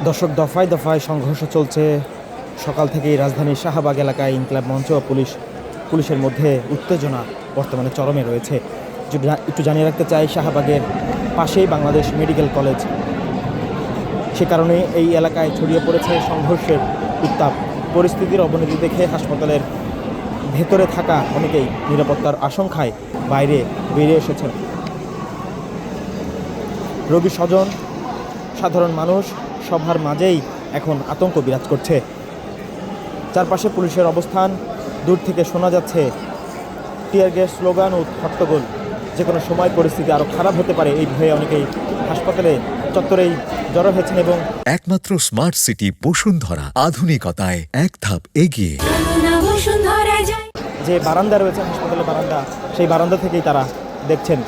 দর্শক, দফায় দফায় সংঘর্ষ চলছে সকাল থেকেই রাজধানীর শাহবাগ এলাকায়। ইনকিলাব মঞ্চ ও পুলিশের মধ্যে উত্তেজনা বর্তমানে চরমে রয়েছে। একটু জানিয়ে রাখতে চাই, শাহবাগের পাশেই বাংলাদেশ মেডিকেল কলেজ, সে কারণে এই এলাকায় ছড়িয়ে পড়েছে সংঘর্ষের উত্তাপ। পরিস্থিতির অবনতি দেখে হাসপাতালের ভেতরে থাকা অনেকেই নিরাপত্তার আশঙ্কায় বাইরে বেরিয়ে এসেছেন। রোগী স্বজন, সাধারণ মানুষ সবার মাঝেই এখন আতঙ্ক বিরাজ করছে। চারপাশে পুলিশের অবস্থান, দূর থেকে শোনা যাচ্ছে টিয়ার গ্যাস, স্লোগান ও হট্টগোল। যে কোনো সময় পরিস্থিতি আরও খারাপ হতে পারে, এই ভয়ে অনেকেই হাসপাতালে চত্বরেই জড়ো হয়েছেন। এবং একমাত্র স্মার্ট সিটি বসুন্ধরা, আধুনিকতায় এক ধাপ এগিয়ে। যে বারান্দা রয়েছে, হাসপাতালের বারান্দা, সেই বারান্দা থেকেই তারা দেখছেন।